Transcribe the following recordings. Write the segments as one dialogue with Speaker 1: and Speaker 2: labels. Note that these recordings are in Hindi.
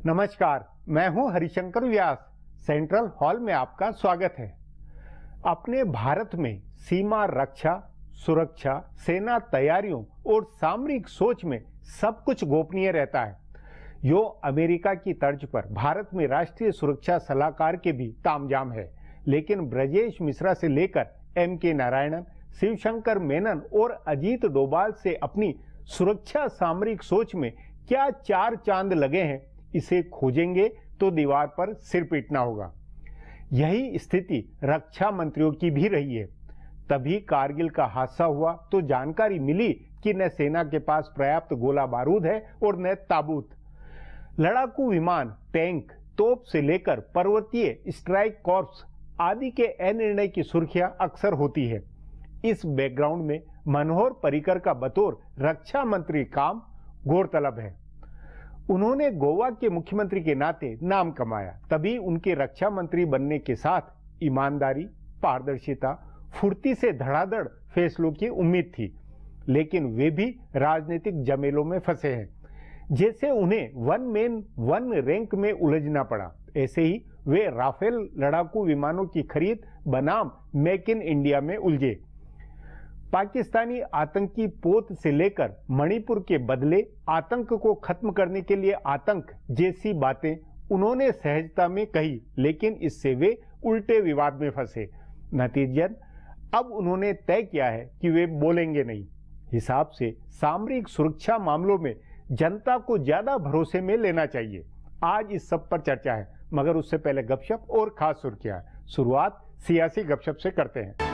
Speaker 1: नमस्कार, मैं हूं हरिशंकर व्यास। सेंट्रल हॉल में आपका स्वागत है। अपने भारत में सीमा रक्षा, सुरक्षा, सेना तैयारियों और सामरिक सोच में सब कुछ गोपनीय रहता है। यो अमेरिका की तर्ज पर भारत में राष्ट्रीय सुरक्षा सलाहकार के भी तामझाम है, लेकिन ब्रजेश मिश्रा से लेकर M.K. नारायणन, शिवशंकर मेनन और अजीत डोभाल से अपनी सुरक्षा सामरिक सोच में क्या चार चांद लगे हैं, इसे खोजेंगे तो दीवार पर सिर पीटना होगा। यही स्थिति रक्षा मंत्रियों की भी रही है। तभी कारगिल का हादसा हुआ तो जानकारी मिली कि न सेना के पास पर्याप्त गोला बारूद है और न ताबूत। लड़ाकू विमान, टैंक, तोप से लेकर पर्वतीय स्ट्राइक कॉर्प्स आदि के अनिर्णय की सुर्खियां अक्सर होती है। इस बैकग्राउंड में मनोहर पर्रिकर का बतौर रक्षा मंत्री काम गौरतलब है। उन्होंने गोवा के मुख्यमंत्री के नाते नाम कमाया, तभी उनके रक्षा मंत्री बनने के साथ ईमानदारी, पारदर्शिता, फुर्ती से धड़ाधड़ फैसलों की उम्मीद थी। लेकिन वे भी राजनीतिक जमेलों में फंसे हैं। जैसे उन्हें वन मैन वन रैंक में उलझना पड़ा, ऐसे ही वे राफेल लड़ाकू विमानों की खरीद बनाम मेक इन इंडिया में उलझे। पाकिस्तानी आतंकी पोत से लेकर मणिपुर के बदले आतंक को खत्म करने के लिए आतंक जैसी बातें उन्होंने सहजता में कही, लेकिन इससे वे उल्टे विवाद में फंसे। नतीजतन अब उन्होंने तय किया है कि वे बोलेंगे नहीं। हिसाब से सामरिक सुरक्षा मामलों में जनता को ज्यादा भरोसे में लेना चाहिए। आज इस सब पर चर्चा है, मगर उससे पहले गपशप और खास सुर्खियां। शुरुआत सियासी गपशप से करते हैं।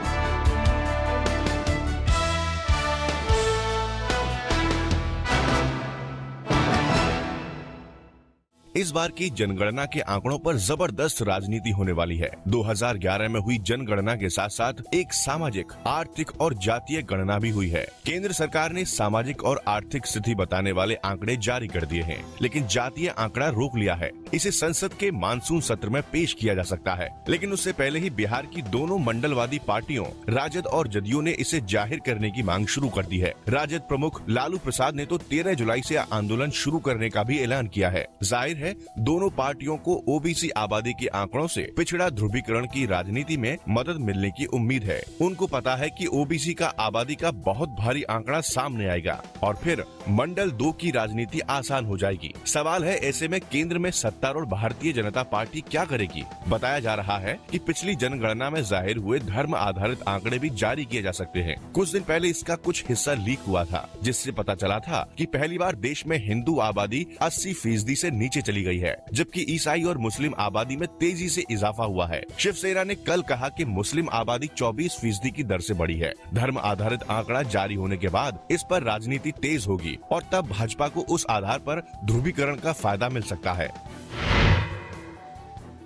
Speaker 2: इस बार की जनगणना के आंकड़ों पर जबरदस्त राजनीति होने वाली है। 2011 में हुई जनगणना के साथ साथ एक सामाजिक, आर्थिक और जातीय गणना भी हुई है। केंद्र सरकार ने सामाजिक और आर्थिक स्थिति बताने वाले आंकड़े जारी कर दिए हैं, लेकिन जातीय आंकड़ा रोक लिया है। इसे संसद के मानसून सत्र में पेश किया जा सकता है, लेकिन उससे पहले ही बिहार की दोनों मंडलवादी पार्टियों राजद और जदयू ने इसे जाहिर करने की मांग शुरू कर दी है। राजद प्रमुख लालू प्रसाद ने तो 13 जुलाई से आंदोलन शुरू करने का भी ऐलान किया है। जाहिर है दोनों पार्टियों को ओबीसी आबादी के आंकड़ों से पिछड़ा ध्रुवीकरण की राजनीति में मदद मिलने की उम्मीद है। उनको पता है कि ओबीसी का आबादी का बहुत भारी आंकड़ा सामने आएगा और फिर मंडल 2 की राजनीति आसान हो जाएगी। सवाल है, ऐसे में केंद्र में सत्तारूढ़ भारतीय जनता पार्टी क्या करेगी? बताया जा रहा है कि पिछली जनगणना में जाहिर हुए धर्म आधारित आंकड़े भी जारी किए जा सकते हैं। कुछ दिन पहले इसका कुछ हिस्सा लीक हुआ था, जिससे पता चला था कि पहली बार देश में हिंदू आबादी 80% से नीचे चली गई है, जबकि ईसाई और मुस्लिम आबादी में तेजी से इजाफा हुआ है। शिवसेना ने कल कहा कि मुस्लिम आबादी 24% की दर से बढ़ी है। धर्म आधारित आंकड़ा जारी होने के बाद इस पर राजनीति तेज होगी और तब भाजपा को उस आधार पर ध्रुवीकरण का फायदा मिल सकता है।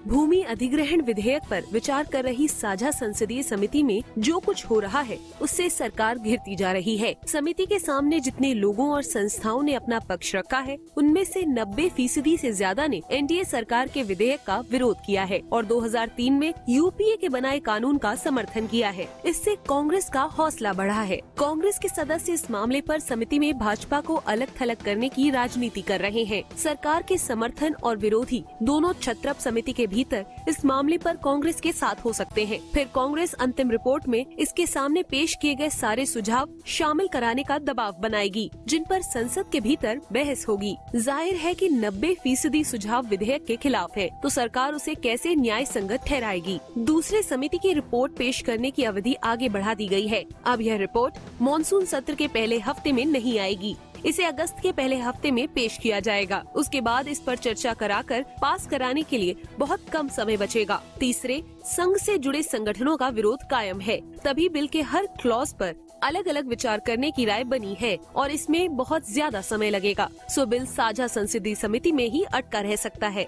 Speaker 3: भूमि अधिग्रहण विधेयक पर विचार कर रही साझा संसदीय समिति में जो कुछ हो रहा है उससे सरकार घिरती जा रही है। समिति के सामने जितने लोगों और संस्थाओं ने अपना पक्ष रखा है, उनमें से 90% से ज्यादा ने एनडीए सरकार के विधेयक का विरोध किया है और 2003 में यूपीए के बनाए कानून का समर्थन किया है। इससे कांग्रेस का हौसला बढ़ा है। कांग्रेस के सदस्य इस मामले पर समिति में भाजपा को अलग थलग करने की राजनीति कर रहे हैं। सरकार के समर्थन और विरोधी दोनों छत्रप समिति के भीतर इस मामले पर कांग्रेस के साथ हो सकते हैं। फिर कांग्रेस अंतिम रिपोर्ट में इसके सामने पेश किए गए सारे सुझाव शामिल कराने का दबाव बनाएगी, जिन पर संसद के भीतर बहस होगी। जाहिर है कि 90% सुझाव विधेयक के खिलाफ है, तो सरकार उसे कैसे न्याय संगत ठहराएगी। दूसरे समिति की रिपोर्ट पेश करने की अवधि आगे बढ़ा दी गई है। अब यह रिपोर्ट मॉनसून सत्र के पहले हफ्ते में नहीं आएगी। इसे अगस्त के पहले हफ्ते में पेश किया जाएगा। उसके बाद इस पर चर्चा कराकर पास कराने के लिए बहुत कम समय बचेगा। तीसरे, संघ से जुड़े संगठनों का विरोध कायम है, तभी बिल के हर क्लॉज पर अलग अलग विचार करने की राय बनी है और इसमें बहुत ज्यादा समय लगेगा। सो बिल साझा संसदीय समिति में ही अटका रह सकता है।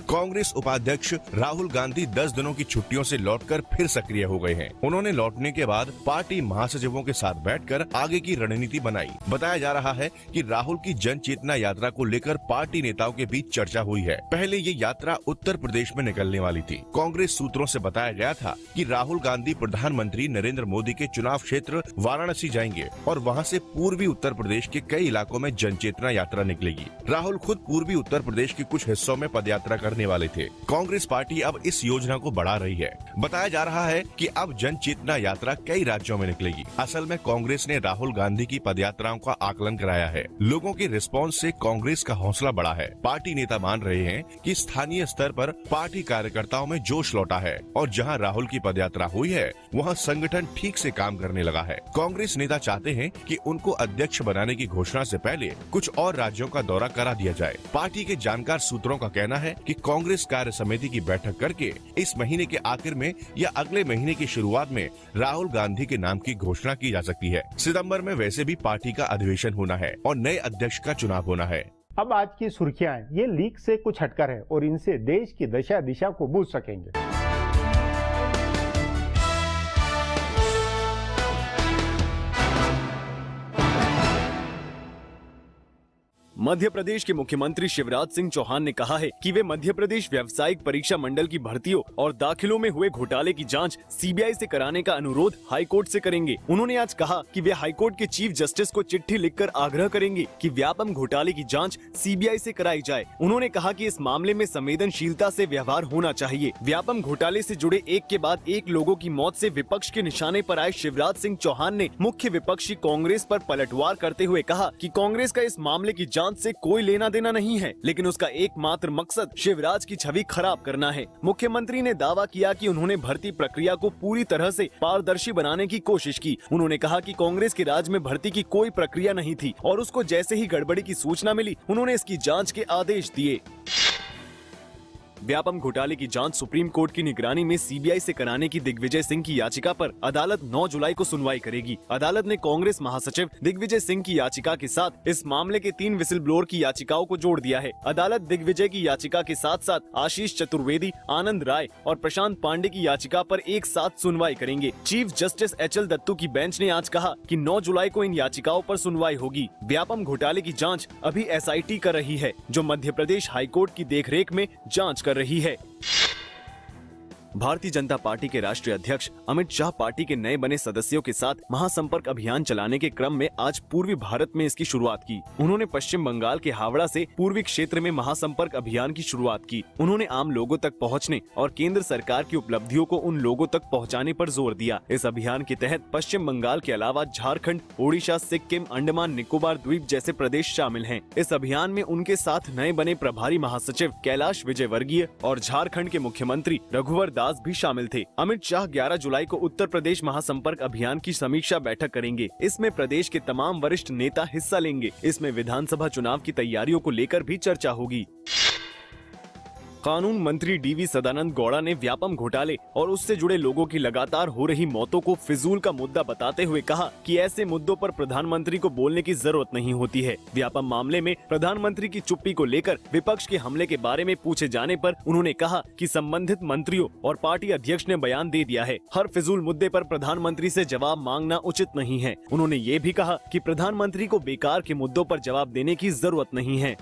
Speaker 2: कांग्रेस उपाध्यक्ष राहुल गांधी 10 दिनों की छुट्टियों से लौटकर फिर सक्रिय हो गए हैं। उन्होंने लौटने के बाद पार्टी महासचिवों के साथ बैठकर आगे की रणनीति बनाई। बताया जा रहा है कि राहुल की जन चेतना यात्रा को लेकर पार्टी नेताओं के बीच चर्चा हुई है। पहले ये यात्रा उत्तर प्रदेश में निकलने वाली थी। कांग्रेस सूत्रों से बताया गया था कि राहुल गांधी प्रधानमंत्री नरेंद्र मोदी के चुनाव क्षेत्र वाराणसी जाएंगे और वहां से पूर्वी उत्तर प्रदेश के कई इलाकों में जन चेतना यात्रा निकलेगी। राहुल खुद पूर्वी उत्तर प्रदेश के कुछ हिस्सों में पदयात्रा करने वाले थे। कांग्रेस पार्टी अब इस योजना को बढ़ा रही है। बताया जा रहा है कि अब जन चेतना यात्रा कई राज्यों में निकलेगी। असल में कांग्रेस ने राहुल गांधी की पदयात्राओं का आकलन कराया है। लोगों के रिस्पांस से कांग्रेस का हौसला बढ़ा है। पार्टी नेता मान रहे हैं कि स्थानीय स्तर पर पार्टी कार्यकर्ताओं में जोश लौटा है और जहां राहुल की पदयात्रा हुई है वहां संगठन ठीक से काम करने लगा है। कांग्रेस नेता चाहते हैं कि उनको अध्यक्ष बनाने की घोषणा से पहले कुछ और राज्यों का दौरा करा दिया जाए। पार्टी के जानकार सूत्रों का कहना है कि कांग्रेस कार्य समिति की बैठक करके इस महीने के आखिर में या अगले महीने की शुरुआत में राहुल गांधी के नाम की घोषणा की जा सकती है। सितंबर में वैसे भी पार्टी का अधिवेशन होना है और नए अध्यक्ष का चुनाव होना है।
Speaker 1: अब आज की सुर्खियां ये लीक से कुछ हटकर है और इनसे देश की दशा दिशा को बूझ सकेंगे।
Speaker 4: मध्य प्रदेश के मुख्यमंत्री शिवराज सिंह चौहान ने कहा है कि वे मध्य प्रदेश व्यावसायिक परीक्षा मंडल की भर्तियों और दाखिलों में हुए घोटाले की जांच सीबीआई से कराने का अनुरोध हाईकोर्ट से करेंगे। उन्होंने आज कहा कि वे हाईकोर्ट के चीफ जस्टिस को चिट्ठी लिखकर आग्रह करेंगे कि व्यापम घोटाले की जांच सीबीआई से कराई जाए। उन्होंने कहा कि इस मामले में संवेदनशीलता से व्यवहार होना चाहिए। व्यापम घोटाले से जुड़े एक के बाद एक लोगों की मौत से विपक्ष के निशाने पर आए शिवराज सिंह चौहान ने मुख्य विपक्षी कांग्रेस पर पलटवार करते हुए कहा कि कांग्रेस का इस मामले की जांच से कोई लेना देना नहीं है, लेकिन उसका एकमात्र मकसद शिवराज की छवि खराब करना है। मुख्यमंत्री ने दावा किया कि उन्होंने भर्ती प्रक्रिया को पूरी तरह से पारदर्शी बनाने की कोशिश की। उन्होंने कहा कि कांग्रेस के राज में भर्ती की कोई प्रक्रिया नहीं थी और उसको जैसे ही गड़बड़ी की सूचना मिली उन्होंने इसकी जांच के आदेश दिए। व्यापम घोटाले की जांच सुप्रीम कोर्ट की निगरानी में सीबीआई से कराने की दिग्विजय सिंह की याचिका पर अदालत 9 जुलाई को सुनवाई करेगी। अदालत ने कांग्रेस महासचिव दिग्विजय सिंह की याचिका के साथ इस मामले के 3 विसिल ब्लोअर की याचिकाओं को जोड़ दिया है। अदालत दिग्विजय की याचिका के साथ साथ आशीष चतुर्वेदी, आनंद राय और प्रशांत पांडे की याचिका पर एक साथ सुनवाई करेंगे। चीफ जस्टिस HL दत्तू की बेंच ने आज कहा कि 9 जुलाई को इन याचिकाओं पर सुनवाई होगी। व्यापम घोटाले की जाँच अभी SIT कर रही है, जो मध्य प्रदेश हाईकोर्ट की देखरेख में जाँच कर रही है। भारतीय जनता पार्टी के राष्ट्रीय अध्यक्ष अमित शाह पार्टी के नए बने सदस्यों के साथ महासंपर्क अभियान चलाने के क्रम में आज पूर्वी भारत में इसकी शुरुआत की। उन्होंने पश्चिम बंगाल के हावड़ा से पूर्वी क्षेत्र में महासंपर्क अभियान की शुरुआत की। उन्होंने आम लोगों तक पहुंचने और केंद्र सरकार की उपलब्धियों को उन लोगों तक पहुंचाने पर जोर दिया। इस अभियान के तहत पश्चिम बंगाल के अलावा झारखंड, ओडिशा, सिक्किम, अंडमान निकोबार द्वीप जैसे प्रदेश शामिल हैं। इस अभियान में उनके साथ नए बने प्रभारी महासचिव कैलाश विजयवर्गीय और झारखंड के मुख्यमंत्री रघुवर दास भी शामिल थे। अमित शाह 11 जुलाई को उत्तर प्रदेश महासंपर्क अभियान की समीक्षा बैठक करेंगे। इसमें प्रदेश के तमाम वरिष्ठ नेता हिस्सा लेंगे। इसमें विधानसभा चुनाव की तैयारियों को लेकर भी चर्चा होगी। कानून मंत्री DV सदानंद गौड़ा ने व्यापम घोटाले और उससे जुड़े लोगों की लगातार हो रही मौतों को फिजूल का मुद्दा बताते हुए कहा कि ऐसे मुद्दों पर प्रधानमंत्री को बोलने की जरूरत नहीं होती है। व्यापम मामले में प्रधानमंत्री की चुप्पी को लेकर विपक्ष के हमले के बारे में पूछे जाने पर उन्होंने कहा कि संबंधित मंत्रियों और पार्टी अध्यक्ष ने बयान दे दिया है। हर फिजूल मुद्दे पर प्रधानमंत्री से जवाब मांगना उचित नहीं है। उन्होंने ये भी कहा कि प्रधानमंत्री को बेकार के मुद्दों पर जवाब देने की जरूरत नहीं है।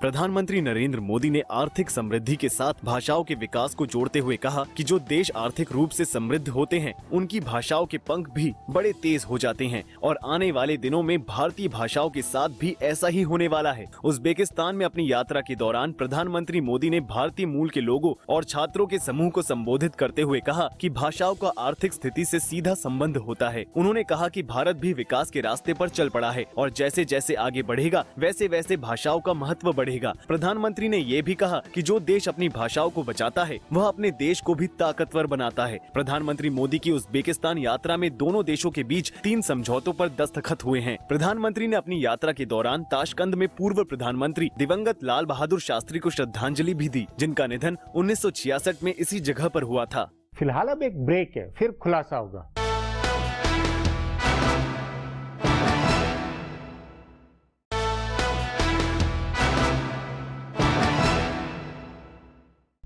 Speaker 4: प्रधानमंत्री नरेंद्र मोदी ने आर्थिक समृद्धि के साथ भाषाओं के विकास को जोड़ते हुए कहा कि जो देश आर्थिक रूप से समृद्ध होते हैं उनकी भाषाओं के पंख भी बड़े तेज हो जाते हैं और आने वाले दिनों में भारतीय भाषाओं के साथ भी ऐसा ही होने वाला है। उज़्बेकिस्तान में अपनी यात्रा के दौरान प्रधानमंत्री मोदी ने भारतीय मूल के लोगों और छात्रों के समूह को संबोधित करते हुए कहा कि भाषाओं का आर्थिक स्थिति से सीधा संबंध होता है। उन्होंने कहा कि भारत भी विकास के रास्ते पर चल पड़ा है और जैसे जैसे आगे बढ़ेगा वैसे वैसे भाषाओं का महत्व बढ़ेगा। प्रधानमंत्री ने ये भी कहा कि जो देश अपनी भाषाओं को बचाता है वह अपने देश को भी ताकतवर बनाता है। प्रधानमंत्री मोदी की उज़्बेकिस्तान यात्रा में दोनों देशों के बीच 3 समझौतों पर दस्तखत हुए हैं। प्रधानमंत्री ने अपनी यात्रा के दौरान ताशकंद में पूर्व प्रधानमंत्री दिवंगत लाल बहादुर शास्त्री को श्रद्धांजलि भी दी, जिनका निधन 1966 में इसी जगह पर हुआ था।
Speaker 1: फिलहाल अब एक ब्रेक है, फिर खुलासा होगा।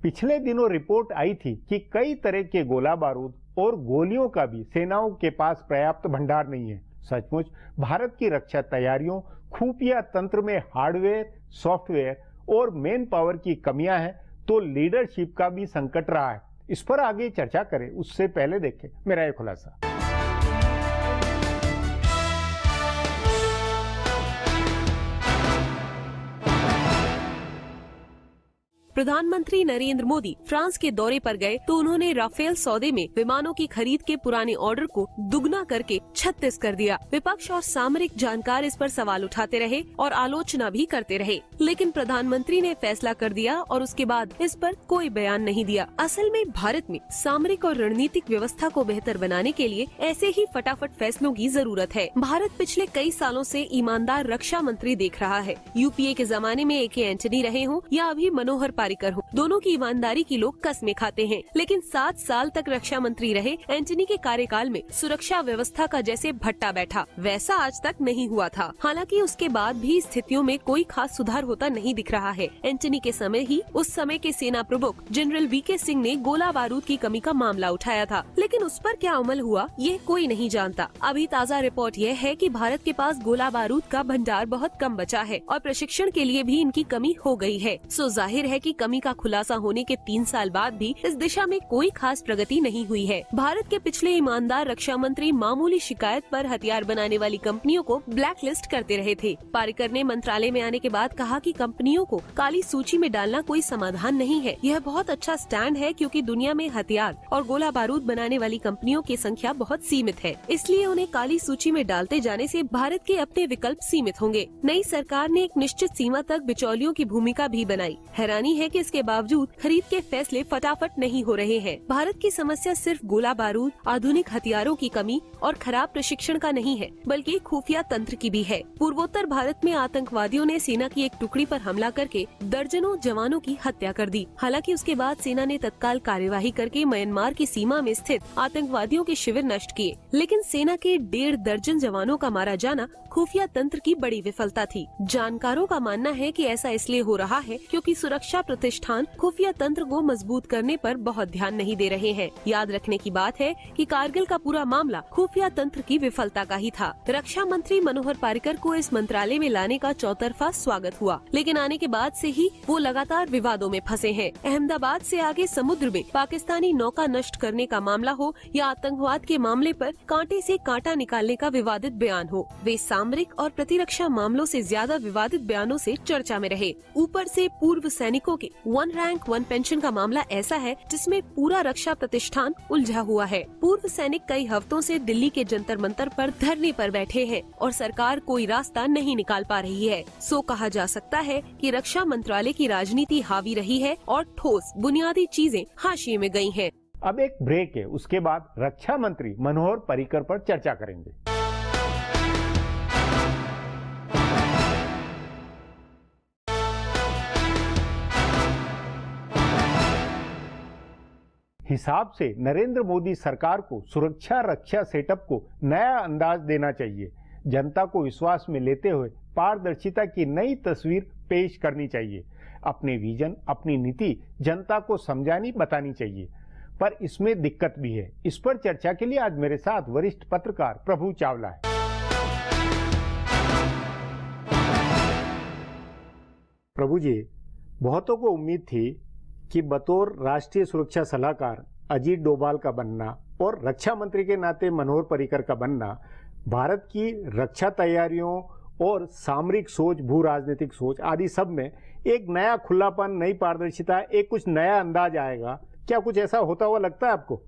Speaker 1: पिछले दिनों रिपोर्ट आई थी कि कई तरह के गोला बारूद और गोलियों का भी सेनाओं के पास पर्याप्त भंडार नहीं है। सचमुच भारत की रक्षा तैयारियों, खुफिया तंत्र में हार्डवेयर, सॉफ्टवेयर और मैन पावर की कमियां हैं, तो लीडरशिप का भी संकट रहा है। इस पर आगे चर्चा करें उससे पहले देखें मेरा ये खुलासा।
Speaker 3: प्रधानमंत्री नरेंद्र मोदी फ्रांस के दौरे पर गए तो उन्होंने राफेल सौदे में विमानों की खरीद के पुराने ऑर्डर को दुगना करके 36 कर दिया। विपक्ष और सामरिक जानकार इस पर सवाल उठाते रहे और आलोचना भी करते रहे, लेकिन प्रधानमंत्री ने फैसला कर दिया और उसके बाद इस पर कोई बयान नहीं दिया। असल में भारत में सामरिक और रणनीतिक व्यवस्था को बेहतर बनाने के लिए ऐसे ही फटाफट फैसलों की जरूरत है। भारत पिछले कई सालों से ईमानदार रक्षा मंत्री देख रहा है। यूपीए के जमाने में AK एंटनी रहे हों या अभी मनोहर पारिकर हो, दोनों की ईमानदारी की लोग कसमें खाते हैं। लेकिन 7 साल तक रक्षा मंत्री रहे एंटनी के कार्यकाल में सुरक्षा व्यवस्था का जैसे भट्टा बैठा वैसा आज तक नहीं हुआ था। हालांकि उसके बाद भी स्थितियों में कोई खास सुधार होता नहीं दिख रहा है। एंटनी के समय ही उस समय के सेना प्रमुख जनरल VK सिंह ने गोला बारूद की कमी का मामला उठाया था, लेकिन उस पर क्या अमल हुआ ये कोई नहीं जानता। अभी ताज़ा रिपोर्ट यह है कि भारत के पास गोला बारूद का भंडार बहुत कम बचा है और प्रशिक्षण के लिए भी इनकी कमी हो गई है। सो जाहिर है कि कमी का खुलासा होने के 3 साल बाद भी इस दिशा में कोई खास प्रगति नहीं हुई है। भारत के पिछले ईमानदार रक्षा मंत्री मामूली शिकायत पर हथियार बनाने वाली कंपनियों को ब्लैक लिस्ट करते रहे थे। पारिकर ने मंत्रालय में आने के बाद कहा कि कंपनियों को काली सूची में डालना कोई समाधान नहीं है। यह बहुत अच्छा स्टैंड है क्योंकि दुनिया में हथियार और गोला बारूद बनाने वाली कंपनियों की संख्या बहुत सीमित है, इसलिए उन्हें काली सूची में डालते जाने से भारत के अपने विकल्प सीमित होंगे। नई सरकार ने एक निश्चित सीमा तक बिचौलियों की भूमिका भी बनाई। हैरानी है कि इसके बावजूद खरीद के फैसले फटाफट नहीं हो रहे हैं। भारत की समस्या सिर्फ गोला बारूद, आधुनिक हथियारों की कमी और खराब प्रशिक्षण का नहीं है, बल्कि खुफिया तंत्र की भी है। पूर्वोत्तर भारत में आतंकवादियों ने सेना की एक टुकड़ी पर हमला करके दर्जनों जवानों की हत्या कर दी। हालांकि उसके बाद सेना ने तत्काल कार्यवाही करके म्यांमार की सीमा में स्थित आतंकवादियों के शिविर नष्ट किए, लेकिन सेना के 1.5 दर्जन जवानों का मारा जाना खुफिया तंत्र की बड़ी विफलता थी। जानकारों का मानना है कि ऐसा इसलिए हो रहा है क्योंकि सुरक्षा प्रतिष्ठान खुफिया तंत्र को मजबूत करने पर बहुत ध्यान नहीं दे रहे हैं। याद रखने की बात है कि कारगिल का पूरा मामला खुफिया तंत्र की विफलता का ही था। रक्षा मंत्री मनोहर पारिकर को इस मंत्रालय में लाने का चौतरफा स्वागत हुआ, लेकिन आने के बाद से ही वो लगातार विवादों में फंसे हैं। अहमदाबाद से आगे समुद्र में पाकिस्तानी नौका नष्ट करने का मामला हो या आतंकवाद के मामले पर कांटे से कांटा निकालने का विवादित बयान हो, वे सामरिक और प्रतिरक्षा मामलों से ज्यादा विवादित बयानों से चर्चा में रहे। ऊपर से पूर्व सैनिकों के 1 रैंक 1 पेंशन का मामला ऐसा है जिसमें पूरा रक्षा प्रतिष्ठान उलझा हुआ है। पूर्व सैनिक कई हफ्तों से दिल्ली के जंतर मंतर पर धरने पर बैठे हैं और सरकार कोई रास्ता नहीं निकाल पा रही है। सो कहा जा सकता है कि रक्षा मंत्रालय की राजनीति हावी रही है और ठोस बुनियादी चीजें हाशिए में गई हैं।
Speaker 1: अब एक ब्रेक है, उसके बाद रक्षा मंत्री मनोहर पर्रिकर पर चर्चा करेंगे। हिसाब से नरेंद्र मोदी सरकार को सुरक्षा रक्षा सेटअप को नया अंदाज देना चाहिए। जनता को विश्वास में लेते हुए पारदर्शिता की नई तस्वीर पेश करनी चाहिए। अपने विजन, अपनी नीति जनता को समझानी बतानी चाहिए, पर इसमें दिक्कत भी है। इस पर चर्चा के लिए आज मेरे साथ वरिष्ठ पत्रकार प्रभु चावला है। प्रभु जी, बहुतों को उम्मीद थी कि बतौर राष्ट्रीय सुरक्षा सलाहकार अजीत डोभाल का बनना और रक्षा मंत्री के नाते मनोहर पर्रिकर का बनना भारत की रक्षा तैयारियों और सामरिक सोच, भू राजनीतिक सोच आदि सब में एक नया खुलापन, नई पारदर्शिता, एक कुछ नया अंदाज आएगा। क्या कुछ ऐसा होता हुआ लगता है आपको?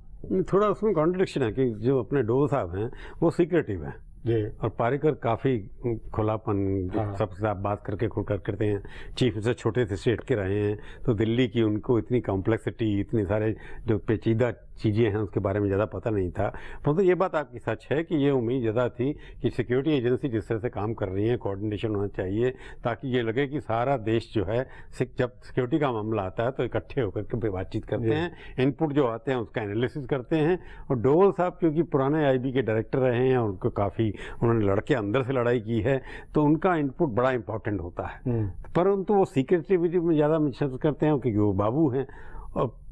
Speaker 5: थोड़ा उसमें कॉन्ट्रडिक्शन है कि जो अपने डोभाल साहब हैं वो सीक्रेटिव है और पारिकर काफ़ी खुलापन, सबसे साथ बात करके खुलकर करते हैं। चीफ से छोटे से स्टेट के रहे हैं, तो दिल्ली की उनको इतनी कॉम्प्लेक्सिटी, इतने सारे जो पेचीदा चीज़ें हैं उसके बारे में ज़्यादा पता नहीं था। परंतु ये बात आपकी सच है कि ये उम्मीद ज़्यादा थी कि सिक्योरिटी एजेंसी जिस तरह से काम कर रही है, कोऑर्डिनेशन होना चाहिए ताकि ये लगे कि सारा देश जो है जब सिक्योरिटी का मामला आता है तो इकट्ठे होकर के बातचीत करते हैं, इनपुट जो आते हैं उसका एनालिसिस करते हैं। और डोभाल साहब क्योंकि पुराने IB के डायरेक्टर रहे हैं और उनको काफ़ी उन्होंने लड़के अंदर से लड़ाई की है, तो उनका इनपुट बड़ा इंपॉर्टेंट होता है। परंतु वो सीक्रेटिविटी में ज़्यादा महसूस करते हैं क्योंकि वो बाबू हैं और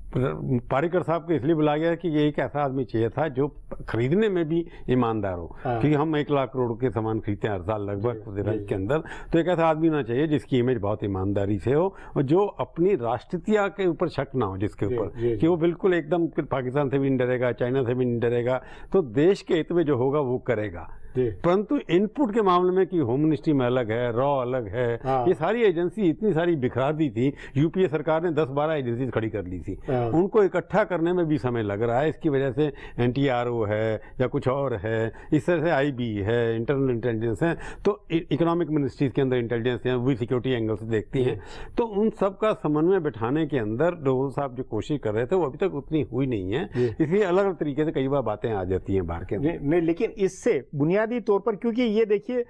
Speaker 5: पारीकर साहब को इसलिए बुलाया गया कि ये एक ऐसा आदमी चाहिए था जो खरीदने में भी ईमानदार हो, क्योंकि हम 1 लाख करोड़ के सामान खरीदते हैं हर साल लगभग डिफेंस के अंदर, तो एक ऐसा आदमी होना चाहिए जिसकी इमेज बहुत ईमानदारी से हो और जो अपनी राष्ट्रीयता के ऊपर शक ना हो, जिसके ऊपर कि वो बिल्कुल एकदम पाकिस्तान से भी नहीं डरेगा, चाइना से भी नहीं डरेगा, तो देश के हित में जो होगा वो करेगा। परंतु इनपुट के मामले में कि होम मिनिस्ट्री में अलग है, रॉ अलग है, ये सारी एजेंसी इतनी सारी बिखरा दी थी, यूपीए सरकार ने 10-12 एजेंसी खड़ी कर ली थी, उनको इकट्ठा करने में भी समय लग रहा है। इसकी वजह से एनटीआरओ है या कुछ और है, इस तरह से आईबी है, इंटरनल इंटेलिजेंस है, तो इकोनॉमिक मिनिस्ट्रीज के अंदर इंटेलिजेंस है, वो भी सिक्योरिटी एंगल से देखती हैं, तो उन सब का समन्वय बिठाने के अंदर डोभाल साहब जो कोशिश कर रहे थे वो अभी तक उतनी हुई नहीं है, इसलिए अलग अलग तरीके से कई बार बातें आ जाती हैं बाहर के अंदर।
Speaker 1: नहीं, लेकिन इससे बुनियादी तौर पर, क्योंकि ये देखिए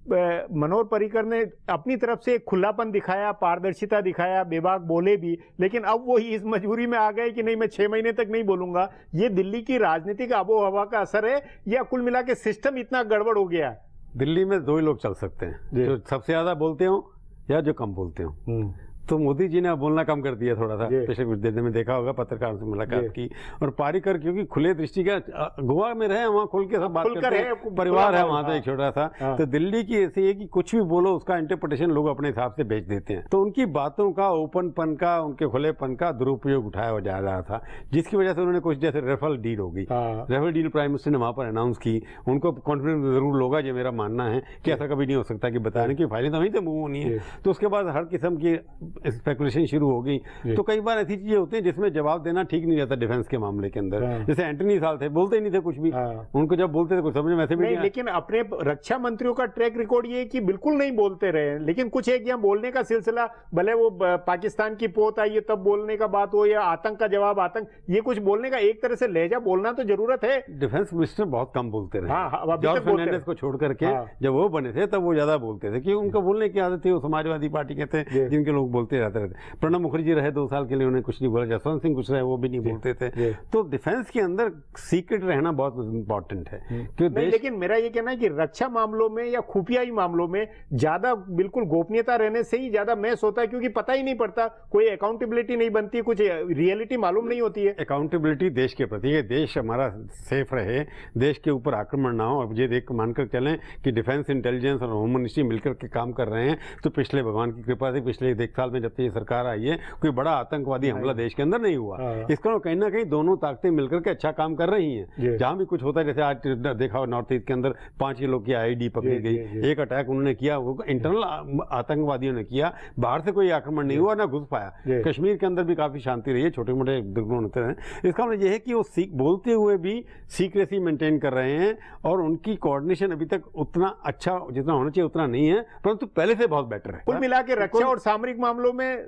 Speaker 1: मनोहर पर्रिकर ने अपनी तरफ से एक खुलापन दिखाया, पारदर्शिता दिखाया, बेबाक बोले भी, लेकिन अब वो इस मजबूरी में आ गए कि नहीं मैं 6 महीने तक नहीं बोलूंगा। ये दिल्ली की राजनीतिक आबो हवा का असर है या कुल मिला के सिस्टम इतना गड़बड़ हो गया?
Speaker 5: दिल्ली में 2 ही लोग चल सकते हैं, जो सबसे ज्यादा बोलते हो या जो कम बोलते हो। तो मोदी जी ने बोलना कम कर दिया थोड़ा सा, पिछले कुछ दिन में देखा होगा, पत्रकारों से मुलाकात की, और पारीकर क्योंकि खुले दृष्टि का गोवा में रहे, वहाँ खुल के सब बात करते हैं, परिवार है वहाँ तो एक छोटा सा, तो दिल्ली की ऐसी है कि कुछ भी बोलो उसका इंटरप्रिटेशन लोग अपने हिसाब से भेज देते हैं, तो उनकी बातों का, ओपनपन का, उनके खुलेपन का दुरुपयोग उठाया जा रहा था, जिसकी वजह से उन्होंने कुछ जैसे रेफरल डील हो गई, रेफरल डील प्राइम मिनिस्टर ने वहाँ पर अनाउंस की, उनको कॉन्फिडेंस जरूर होगा, जो मेरा मानना है कि ऐसा कभी नहीं हो सकता कि बताने की फाइलें तो वहीं से मूव होनी है, तो उसके बाद हर किस्म की स्पेकुलेशन शुरू हो गई। तो कई बार ऐसी चीजें होती हैं जिसमें जवाब देना ठीक नहीं रहता डिफेंस के मामले के अंदर, जैसे एंटनी साल थे, बोलते ही नहीं थे कुछ भी, उनको जब बोलते थे कुछ समझ में ऐसे भी नहीं।
Speaker 1: लेकिन अपने रक्षा मंत्रियों का ट्रैक रिकॉर्ड ये कि बिल्कुल नहीं बोलते रहे, लेकिन कुछ एक यहाँ बोलने का सिलसिला, भले वो पाकिस्तान की पोत आई है तब बोलने का बात हो या आतंक का जवाब आतंक, ये कुछ बोलने का एक तरह से लहजा बोलना तो जरूरत है।
Speaker 5: डिफेंस मिनिस्टर बहुत कम बोलते रहे, जॉर्ज फर्नांडिस को छोड़ करके जब वो बने थे तब वो ज्यादा बोलते थे, क्योंकि उनका बोलने की आदत थी, वो समाजवादी पार्टी के थे जिनके लोग बोलते रहते थे। प्रणब मुखर्जी रहे 2 साल के लिए, उन्हें कुछ नहीं बोला, जसवंत सिंह कुछ रहे, वो भी नहीं बोलते थे। तो डिफेंस के अंदर सीक्रेट रहना बहुत इंपॉर्टेंट है, क्योंकि
Speaker 1: लेकिन मेरा ये कहना है कि रक्षा मामलों में या खुफियाई मामलों में ज्यादा बिल्कुल गोपनीयता रहने से ही ज्यादा मैस होता है, क्योंकि पता ही नहीं पड़ता, कोई अकाउंटेबिलिटी नहीं बनती, कुछ रियलिटी मालूम नहीं होती है।
Speaker 5: अकाउंटेबिलिटी देश के प्रति है, देश हमारा सेफ रहे, देश के ऊपर आक्रमण ना हो। अब ये देख मानकर चलें कि डिफेंस, इंटेलिजेंस और होम मिनिस्ट्री मिलकर के काम कर रहे हैं, तो पिछले भगवान की कृपा से पिछले 1 साल में जब से ये सरकार आई है, कोई बड़ा आतंकवादी हमला देश के अंदर नहीं हुआ। इसका कहीं ना कहीं दोनों ताकतें मिलकर के अच्छा काम कर रही हैं। जहां भी कुछ होता है, जैसे आज देखा नॉर्थ ईस्ट के अंदर 5 किलो की आईडी पकड़ी गई, एक अटैक उन्होंने किया, वो इंटरनल आतंकवादियों ने किया, बाहर से कोई आक्रमण नहीं हुआ, ना घुस पाया। कश्मीर के अंदर भी काफी शांति रही है, छोटे मोटे दुर्घटना होते रहे। इसका मतलब यह है कि वो बोलते हुए भी सीक्रेसी मेंटेन कर रहे हैं, और उनकी कोऑर्डिनेशन अभी तक उतना अच्छा जितना होना चाहिए उतना नहीं है, परंतु पहले से बहुत बेटर है।
Speaker 1: कुल मिला के रक्षा और सामरिक मामलों में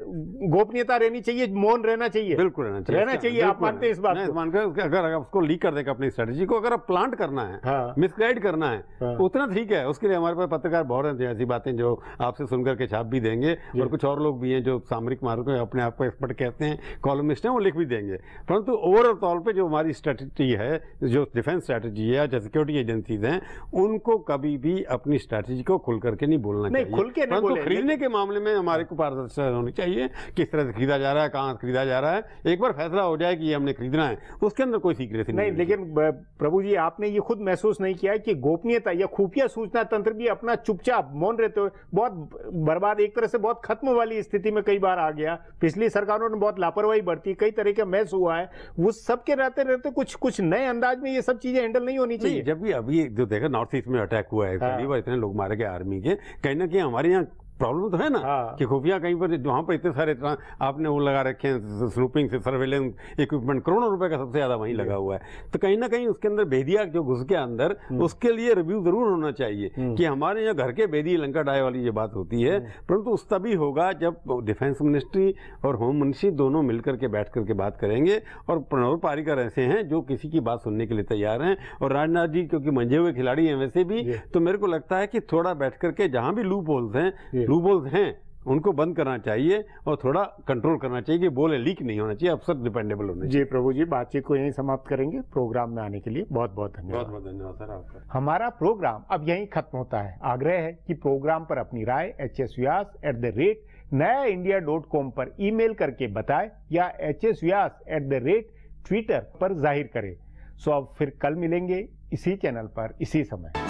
Speaker 1: गोपनीयता रहनी चाहिए, मौन रहना चाहिए,
Speaker 5: बिल्कुल रहना चाहिए।
Speaker 1: आप मानते हैं इस बात को?
Speaker 5: मानकर अगर उसको लीक कर देगा अपनी स्ट्रेटजी को, अगर आप प्लांट करना है, मिसगाइड करना है, उतना ठीक है, उसके लिए हमारे पास पत्रकार बहुत हैं ऐसी बातें जो आपसे सुनकर के छाप भी देंगे, और कुछ और लोग भी हैं जो सामरिक मार्ग को अपने आप को एक्सपर्ट कहते हैं, कॉलमिस्ट हैं, वो लिख भी देंगे। परंतु ओवरऑल तौर पे जो हमारी स्ट्रेटजी है, जो डिफेंस स्ट्रेटजी है, जो सिक्योरिटी एजेंसीज हैं, उनको कभी भी अपनी स्ट्रेटजी को खुल करके नहीं बोलना चाहिए।
Speaker 1: खुल के नहीं बोले,
Speaker 5: खरीदने के मामले में हमारे को पारदर्शिता होनी चाहिए, किस तरह से खरीदा जा रहा है, कहाँ खरीदा जा रहा है, एक बार फैसला हो जाए कि ये हमने खरीदना है, उसके अंदर कोई सीक्रेसी नहीं।
Speaker 1: लेकिन प्रभु जी, आपने ये खुद महसूस नहीं किया कि गोपनीयता या खुफिया सूचना तंत्र भी अपना चुपचाप मौन रहते हुए बहुत बर्बाद, एक तरह से बहुत खत्म वाली स्थिति में कई बार आ गया? पिछली सरकारों ने बहुत लापरवाही बरती, कई तरह का मैस हुआ है, वो सबके रहते रहते कुछ नए अंदाज में ये सब चीजें हैंडल नहीं होनी चाहिए।
Speaker 5: जब भी अभी जो देखा नॉर्थ ईस्ट में अटैक हुआ है, पहली बार इतने लोग मारे गए आर्मी के, कहीं ना कहीं हमारे यहाँ प्रॉब्लम तो है ना, कि खुफिया कहीं पर वहां पर इतने सारे आपने वो लगा रखे हैं, स्नूपिंग से सर्वेलेंस इक्विपमेंट, करोड़ों रुपए का सबसे ज्यादा वहीं लगा हुआ है, तो कहीं ना कहीं उसके अंदर भेदिया जो घुस के अंदर, उसके लिए रिव्यू जरूर होना चाहिए कि हमारे यहाँ घर के भेदी लंका डाय वाली ये बात होती है। परंतु उस तभी होगा जब डिफेंस मिनिस्ट्री और होम मिनिस्ट्री दोनों मिलकर के बैठ करके बात करेंगे, और प्रणब पारीकर ऐसे हैं जो किसी की बात सुनने के लिए तैयार हैं, और राजनाथ जी क्योंकि मंजे हुए खिलाड़ी हैं वैसे भी, तो मेरे को लगता है कि थोड़ा बैठ करके जहां भी लूप होल्स हैं उनको बंद करना चाहिए, और थोड़ा कंट्रोल करना चाहिए कि बोले लीक नहीं होना चाहिए, अफसर डिपेंडेबल होने चाहिए।
Speaker 1: जी प्रभु जी, बातचीत को यहीं समाप्त करेंगे। प्रोग्राम में आने के लिए बहुत बहुत धन्यवाद।
Speaker 5: बहुत बहुत धन्यवाद सर आपका।
Speaker 1: हमारा प्रोग्राम अब यहीं खत्म होता है। आग्रह है कि प्रोग्राम पर अपनी राय HS Vyas nayaindia.com पर ईमेल करके बताएं या hsvyas@twitter पर जाहिर करें। सो अब फिर कल मिलेंगे इसी चैनल पर इसी समय।